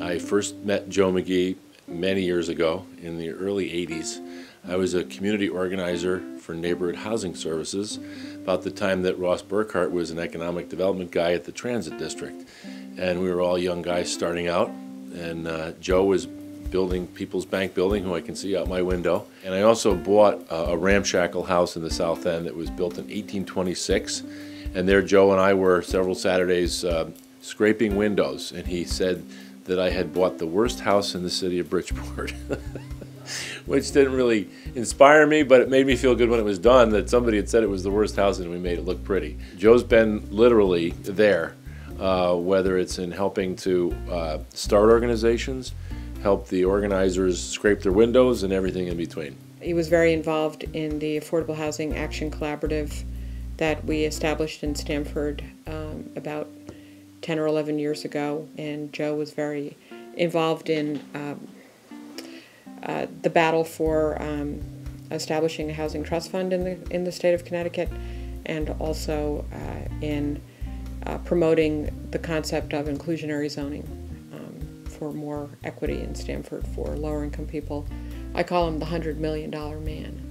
I first met Joe McGee many years ago in the early 80s. I was a community organizer for neighborhood housing services about the time that Ross Burkhart was an economic development guy at the transit district. And we were all young guys starting out, and Joe was building People's Bank building, who I can see out my window. And I also bought a ramshackle house in the South End that was built in 1826. And there Joe and I were several Saturdays scraping windows, and he said that I had bought the worst house in the city of Bridgeport, which didn't really inspire me, but it made me feel good when it was done that somebody had said it was the worst house and we made it look pretty. Joe's been literally there, whether it's in helping to start organizations, help the organizers scrape their windows, and everything in between. He was very involved in the Affordable Housing Action Collaborative that we established in Stamford about 10 or 11 years ago, and Joe was very involved in the battle for establishing a housing trust fund in the state of Connecticut, and also in promoting the concept of inclusionary zoning for more equity in Stamford for lower income people. I call him the $100 million man.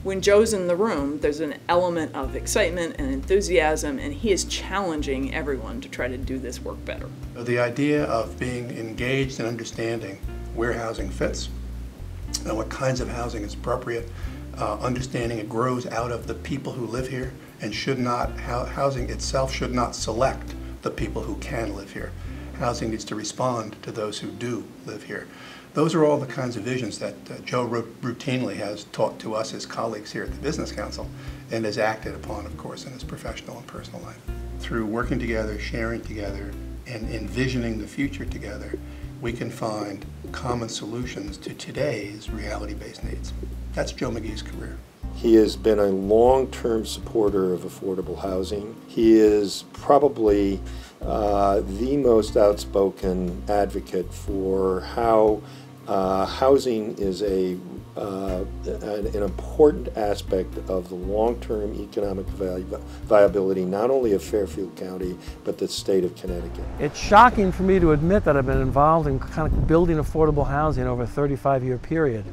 When Joe's in the room, there's an element of excitement and enthusiasm, and he is challenging everyone to try to do this work better. The idea of being engaged and understanding where housing fits and what kinds of housing is appropriate, understanding it grows out of the people who live here, and housing itself should not select the people who can live here. Housing needs to respond to those who do live here. Those are all the kinds of visions that Joe routinely has taught to us, his colleagues here at the Business Council, and has acted upon, of course, in his professional and personal life. Through working together, sharing together, and envisioning the future together, we can find common solutions to today's reality-based needs. That's Joe McGee's career. He has been a long-term supporter of affordable housing. He is probably the most outspoken advocate for how housing is an important aspect of the long-term economic viability, not only of Fairfield County, but the state of Connecticut. It's shocking for me to admit that I've been involved in kind of building affordable housing over a 35-year period.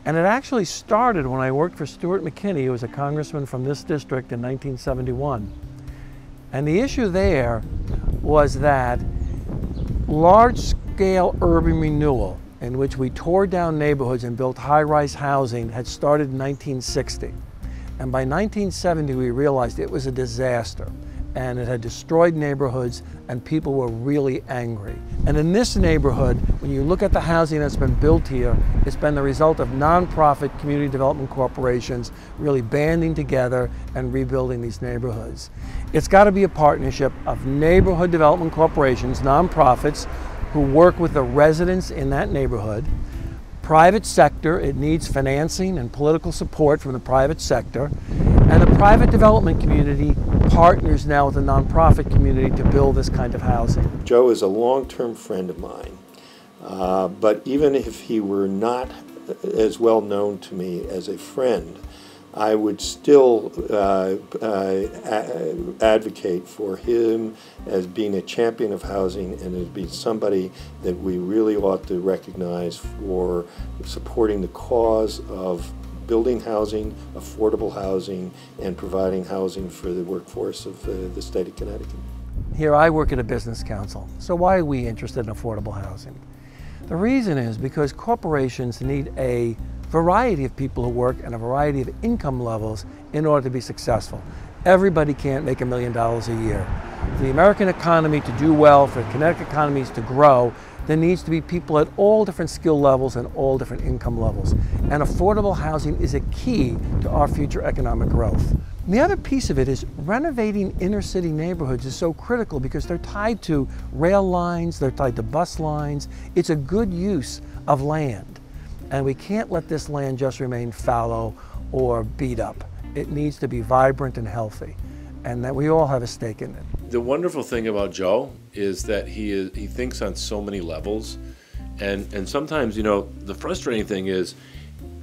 And it actually started when I worked for Stuart McKinney, who was a congressman from this district in 1971. And the issue there was that large-scale urban renewal, in which we tore down neighborhoods and built high-rise housing, had started in 1960. And by 1970, we realized it was a disaster, and it had destroyed neighborhoods, and people were really angry. And in this neighborhood, when you look at the housing that's been built here, it's been the result of nonprofit community development corporations really banding together and rebuilding these neighborhoods. It's got to be a partnership of neighborhood development corporations, nonprofits, who work with the residents in that neighborhood. Private sector, it needs financing and political support from the private sector. And the private development community partners now with the nonprofit community to build this kind of housing. Joe is a long-term friend of mine, but even if he were not as well known to me as a friend, I would still advocate for him as being a champion of housing and as being somebody that we really ought to recognize for supporting the cause of building housing, affordable housing, and providing housing for the workforce of the state of Connecticut. Here I work at a business council, so why are we interested in affordable housing? The reason is because corporations need a variety of people who work and a variety of income levels in order to be successful. Everybody can't make $1 million a year. For the American economy to do well, for Connecticut economies to grow, there needs to be people at all different skill levels and all different income levels. And affordable housing is a key to our future economic growth. And the other piece of it is renovating inner city neighborhoods is so critical because they're tied to rail lines, they're tied to bus lines. It's a good use of land. And we can't let this land just remain fallow or beat up. It needs to be vibrant and healthy, and that we all have a stake in it. The wonderful thing about Joe is that he thinks on so many levels, and sometimes, you know, the frustrating thing is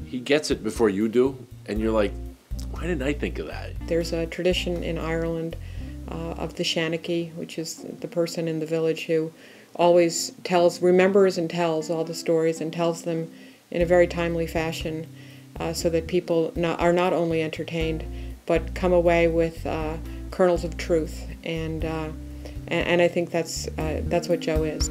he gets it before you do, and you're like, why didn't I think of that? There's a tradition in Ireland of the Shanachie, which is the person in the village who always remembers and tells all the stories and tells them in a very timely fashion, so that people are not only entertained but come away with kernels of truth. And I think that's what Joe is.